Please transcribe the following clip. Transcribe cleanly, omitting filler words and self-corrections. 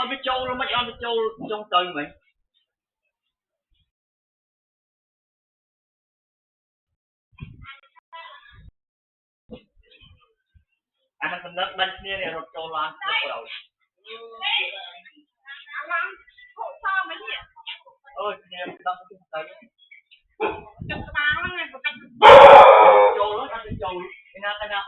bị trâu nó mấy bị trâu trong trời mình anh không đất bên kia này rồi trâu lan rồi ơi em đang chung tới trâu nó ăn trâu cái nào